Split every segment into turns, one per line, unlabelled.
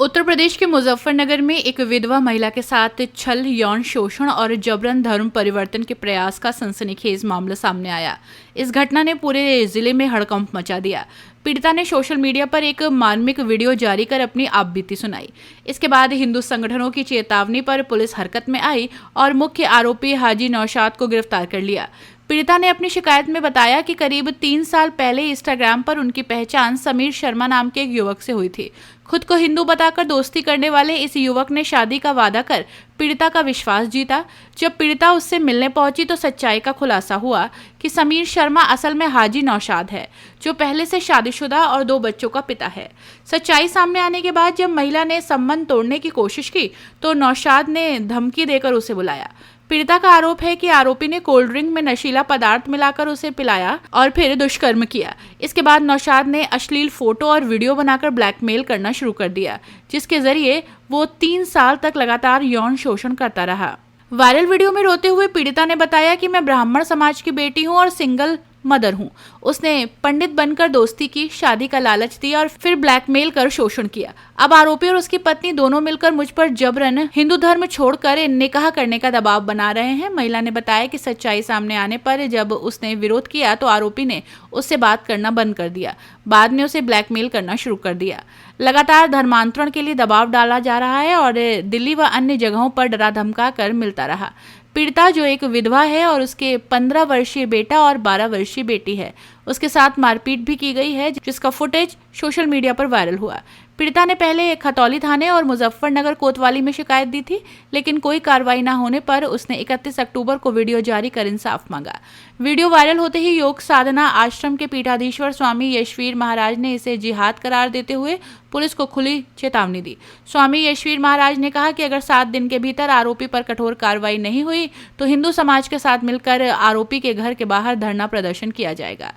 उत्तर प्रदेश के मुजफ्फरनगर में एक विधवा महिला के साथ छल, यौन शोषण और जबरन धर्म परिवर्तन के प्रयास का सनसनीखेज मामला सामने आया। इस घटना ने पूरे जिले में हड़कंप मचा दिया। पीड़िता ने सोशल मीडिया पर एक मार्मिक वीडियो जारी कर अपनी आपबीती सुनाई। इसके बाद हिंदू संगठनों की चेतावनी पर पुलिस हरकत में आई और मुख्य आरोपी हाजी नौशाद को गिरफ्तार कर लिया। पीड़िता ने अपनी शिकायत में बताया कि करीब 3 साल पहले इंस्टाग्राम पर उनकी पहचान समीर शर्मा नाम के एक युवक से हुई थी। खुद को हिंदू बताकर दोस्ती करने वाले इस युवक ने शादी का वादा कर पीड़िता का विश्वास जीता। जब पीड़िता उससे मिलने पहुंची तो सच्चाई का खुलासा हुआ कि समीर शर्मा असल में हाजी नौशाद है, जो पहले से शादीशुदा और 2 बच्चों का पिता है। सच्चाई सामने आने के बाद जब महिला ने संबंध तोड़ने की कोशिश की तो नौशाद ने धमकी देकर उसे बुलाया। पीड़िता का आरोप है कि आरोपी ने कोल्ड ड्रिंक में नशीला पदार्थ मिलाकर उसे पिलाया और फिर दुष्कर्म किया। इसके बाद नौशाद ने अश्लील फोटो और वीडियो बनाकर ब्लैकमेल करना शुरू कर दिया, जिसके जरिए वो 3 साल तक लगातार यौन शोषण करता रहा। वायरल वीडियो में रोते हुए पीड़िता ने बताया कि मैं ब्राह्मण समाज की बेटी हूं और सिंगल मदर हूं। उसने पंडित बनकर दोस्ती की, शादी का लालच दिया और फिर ब्लैकमेल कर शोषण किया। अब आरोपी और उसकी पत्नी दोनों मिलकर मुझ पर जबरन हिंदू धर्म छोड़कर निकाह करने का दबाव बना रहे हैं। महिला ने बताया कि सच्चाई सामने आने पर जब उसने विरोध किया तो आरोपी ने उससे बात करना बंद कर दिया। बाद में उसे ब्लैकमेल करना शुरू कर दिया। लगातार धर्मांतरण के लिए दबाव डाला जा रहा है और दिल्ली व अन्य जगहों पर डरा धमका कर मिलता रहा। पीड़िता, जो एक विधवा है और उसके 15 वर्षीय बेटा और 12 वर्षीय बेटी है, उसके साथ मारपीट भी की गई है, जिसका फुटेज सोशल मीडिया पर वायरल हुआ। पीड़िता ने पहले खतौली थाने और मुजफ्फरनगर कोतवाली में शिकायत दी थी, लेकिन कोई कार्रवाई न होने पर उसने 31 अक्टूबर को वीडियो जारी कर इंसाफ मांगा। वीडियो वायरल होते ही योग साधना आश्रम के पीठाधीश्वर स्वामी यशवीर महाराज ने इसे जिहाद करार देते हुए पुलिस को खुली चेतावनी दी। स्वामी यशवीर महाराज ने कहा कि अगर 7 दिन के भीतर आरोपी पर कठोर कार्रवाई नहीं हुई तो हिंदू समाज के साथ मिलकर आरोपी के घर के बाहर धरना प्रदर्शन किया जाएगा।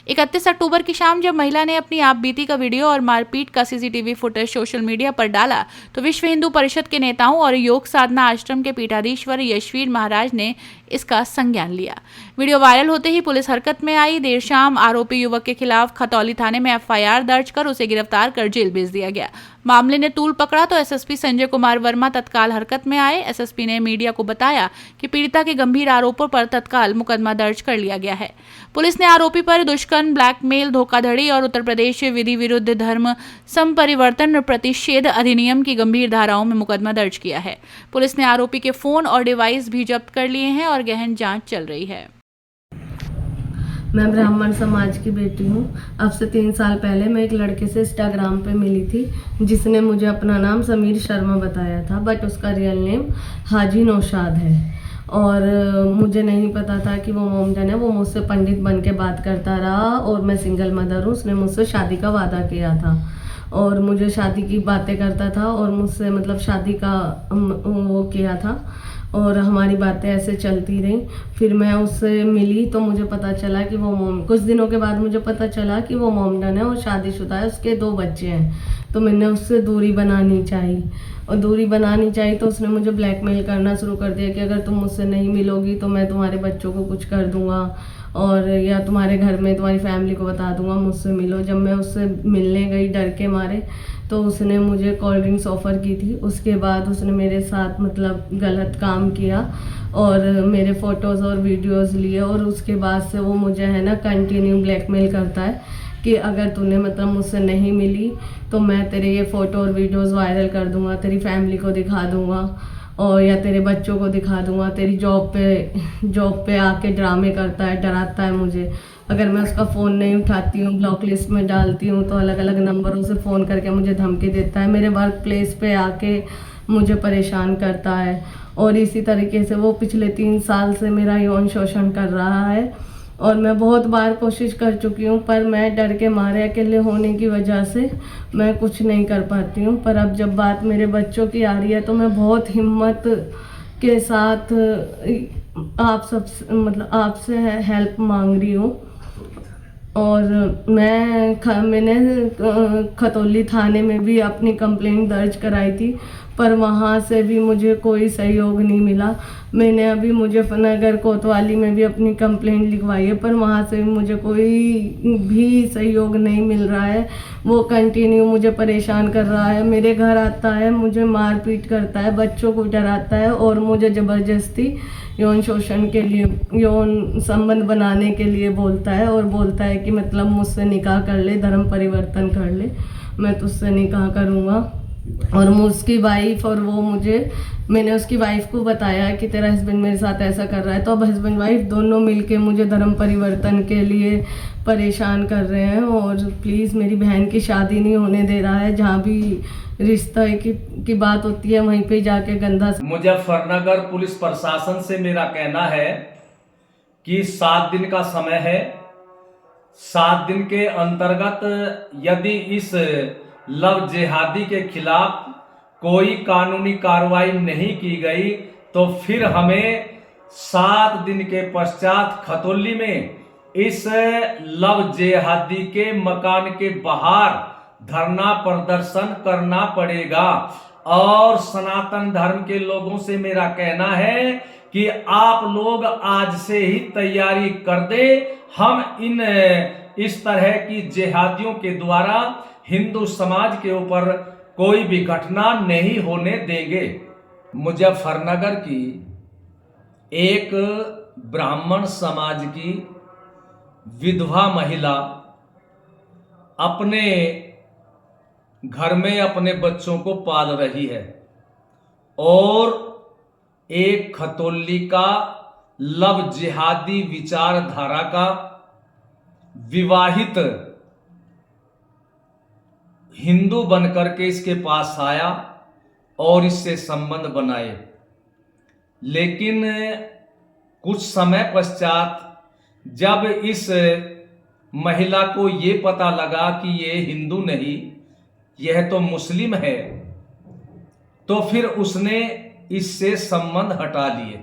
31 अक्टूबर की शाम जब महिला ने अपनी आपबीती का वीडियो और मारपीट का सीसीटीवी फुटेज सोशल मीडिया पर डाला तो विश्व हिंदू परिषद के नेताओं और योग साधना आश्रम के पीठाधीश्वर यशवीर महाराज ने इसका संज्ञान लिया। वीडियो वायरल होते ही पुलिस हरकत में आई। देर शाम आरोपी युवक के खिलाफ खतौली थाने में एफआईआर दर्ज कर उसे गिरफ्तार कर जेल भेज दिया गया। मामले ने तूल पकड़ा तो एसएसपी संजय कुमार वर्मा तत्काल हरकत में आए। एसएसपी ने मीडिया को बताया कि पीड़िता के गंभीर आरोपों पर तत्काल मुकदमा दर्ज कर लिया गया है। पुलिस ने आरोपी पर दुष्कर्म, ब्लैकमेल, धोखाधड़ी और उत्तर प्रदेश विधि विरुद्ध धर्म संपरिवर्तन प्रतिषेध अधिनियम की गंभीर धाराओं में मुकदमा दर्ज किया है। पुलिस ने आरोपी के फोन और डिवाइस भी जब्त कर लिए हैं और गहन जांच चल रही है।
मैं ब्राह्मण समाज की बेटी हूँ। अब से 3 साल पहले मैं एक लड़के से इंस्टाग्राम पे मिली थी, जिसने मुझे अपना नाम समीर शर्मा बताया था, बट उसका रियल नेम हाजी नौशाद है। और मुझे नहीं पता था कि वो मोमडन है। वो मुझसे पंडित बन के बात करता रहा और मैं सिंगल मदर हूँ। उसने मुझसे शादी का वादा किया था और मुझे शादी की बातें करता था और मुझसे मतलब शादी का वो किया था और हमारी बातें ऐसे चलती रहीं। फिर मैं उससे मिली तो मुझे पता चला कि कुछ दिनों के बाद मुझे पता चला कि वो मोमडन है और शादीशुदा है, उसके 2 बच्चे हैं। तो मैंने उससे दूरी बनानी चाहिए और दूरी बनानी चाहिए तो उसने मुझे ब्लैकमेल करना शुरू कर दिया कि अगर तुम मुझसे नहीं मिलोगी तो मैं तुम्हारे बच्चों को कुछ कर दूंगा और या तुम्हारे घर में तुम्हारी फैमिली को बता दूंगा, मुझसे मिलो। जब मैं उससे मिलने गई डर के मारे तो उसने मुझे कोल्ड ड्रिंक्स ऑफ़र की थी। उसके बाद उसने मेरे साथ मतलब गलत काम किया और मेरे फ़ोटोज़ और वीडियोज़ लिए और उसके बाद से वो मुझे है ना कंटिन्यू ब्लैकमेल करता है कि अगर तूने मतलब मुझसे नहीं मिली तो मैं तेरे ये फ़ोटो और वीडियोज़ वायरल कर दूँगा, तेरी फैमिली को दिखा दूँगा और या तेरे बच्चों को दिखा दूँगा। तेरी जॉब पे आके ड्रामे करता है, डराता है मुझे। अगर मैं उसका फ़ोन नहीं उठाती हूँ, ब्लॉक लिस्ट में डालती हूँ तो अलग अलग नंबरों से फ़ोन करके मुझे धमकी देता है। मेरे वर्क प्लेस पे आके मुझे परेशान करता है और इसी तरीके से वो पिछले 3 साल से मेरा यौन शोषण कर रहा है। और मैं बहुत बार कोशिश कर चुकी हूँ पर मैं डर के मारे, अकेले होने की वजह से मैं कुछ नहीं कर पाती हूँ। पर अब जब बात मेरे बच्चों की आ रही है तो मैं बहुत हिम्मत के साथ आपसे हेल्प मांग रही हूँ और मैंने खतौली थाने में भी अपनी कंप्लेंट दर्ज कराई थी, पर वहाँ से भी मुझे कोई सहयोग नहीं मिला। मैंने अभी मुजफ्फरनगर कोतवाली में भी अपनी कंप्लेंट लिखवाई है, पर वहाँ से भी मुझे कोई भी सहयोग नहीं मिल रहा है। वो कंटिन्यू मुझे परेशान कर रहा है, मेरे घर आता है, मुझे मारपीट करता है, बच्चों को डराता है और मुझे ज़बरदस्ती यौन शोषण के लिए, यौन संबंध बनाने के लिए बोलता है, और बोलता है कि मतलब मुझसे निकाह कर ले, धर्म परिवर्तन कर ले, मैं तुझसे निकाह करूँगा। और उसकी वाइफ और वो मैंने उसकी वाइफ को बताया कि तेरा हस्बैंड मेरे साथ ऐसा कर रहा है, तो अब हस्बैंड वाइफ दोनों मिलके मुझे धर्म परिवर्तन के लिए परेशान कर रहे हैं। और प्लीज़ मेरी बहन की शादी नहीं होने दे रहा है, जहाँ भी रिश्ता की बात होती है वहीं पे जाके गंदा।
मुजफ्फरनगर पुलिस प्रशासन से मेरा कहना है कि 7 दिन का समय है। 7 दिन के अंतर्गत यदि इस लव जिहादी के खिलाफ कोई कानूनी कार्रवाई नहीं की गई तो फिर हमें 7 दिन के पश्चात खतौली में इस लव जिहादी के मकान के बाहर धरना प्रदर्शन करना पड़ेगा। और सनातन धर्म के लोगों से मेरा कहना है कि आप लोग आज से ही तैयारी कर दें। हम इस तरह की जिहादियों के द्वारा हिंदू समाज के ऊपर कोई भी घटना नहीं होने देंगे। मुजफ्फरनगर की एक ब्राह्मण समाज की विधवा महिला अपने घर में अपने बच्चों को पाल रही है और एक खतौली का लव जिहादी विचारधारा का विवाहित हिंदू बनकर के इसके पास आया और इससे संबंध बनाए। लेकिन कुछ समय पश्चात जब इस महिला को ये पता लगा कि ये हिंदू नहीं, यह तो मुस्लिम है, तो फिर उसने इससे संबंध हटा लिए।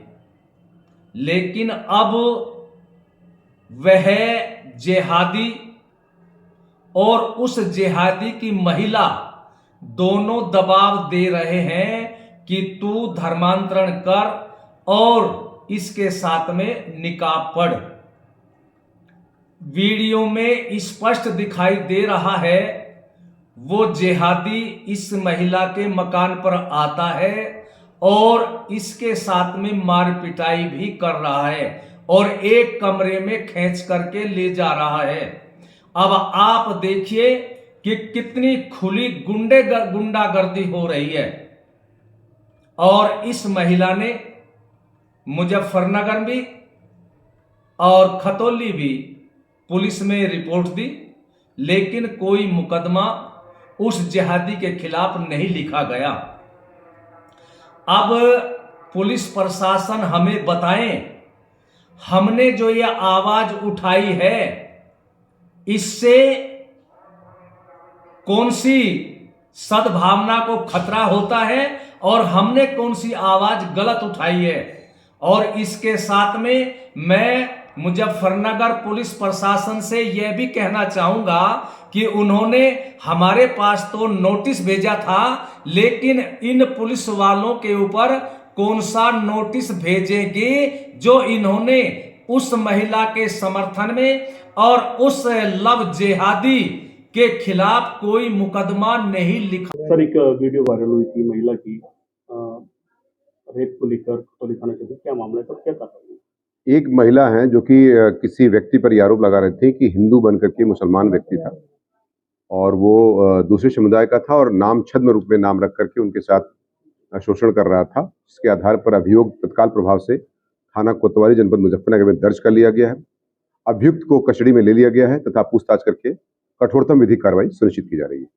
लेकिन अब वह जिहादी और उस जिहादी की महिला दोनों दबाव दे रहे हैं कि तू धर्मांतरण कर और इसके साथ में निकाह पढ़। वीडियो में स्पष्ट दिखाई दे रहा है वो जिहादी इस महिला के मकान पर आता है और इसके साथ में मार पिटाई भी कर रहा है और एक कमरे में खींच करके ले जा रहा है। अब आप देखिए कि कितनी खुली गुंडागर्दी हो रही है। और इस महिला ने मुजफ्फरनगर भी और खतौली भी पुलिस में रिपोर्ट दी, लेकिन कोई मुकदमा उस जिहादी के खिलाफ नहीं लिखा गया। अब पुलिस प्रशासन हमें बताएं, हमने जो ये आवाज उठाई है इससे कौन सी सद्भावना को खतरा होता है और हमने कौन सी आवाज गलत उठाई है। और इसके साथ में मैं मुजफ्फरनगर पुलिस प्रशासन से यह भी कहना चाहूंगा कि उन्होंने हमारे पास तो नोटिस भेजा था, लेकिन इन पुलिस वालों के ऊपर कौन सा नोटिस भेजेंगे जो इन्होंने उस महिला के समर्थन में और उस लव जिहादी के खिलाफ कोई मुकदमा नहीं लिखा।
सर, एक वीडियो वायरल हुई थी महिला की रेप को लेकर खतौली थाना के, क्या मामला है, तो क्या था?
एक महिला है जो कि किसी व्यक्ति पर यह आरोप लगा रहे थे कि हिंदू बनकर के मुसलमान व्यक्ति था और वो दूसरे समुदाय का था और नाम छद्म रूप में नाम रख करके उनके साथ शोषण कर रहा था, जिसके आधार पर अभियोग तत्काल प्रभाव से थाना कोतवाली जनपद मुजफ्फरनगर में दर्ज कर लिया गया है। अभियुक्त को कस्टडी में ले लिया गया है तथा पूछताछ करके कठोरतम विधिक कार्रवाई सुनिश्चित की जा रही है।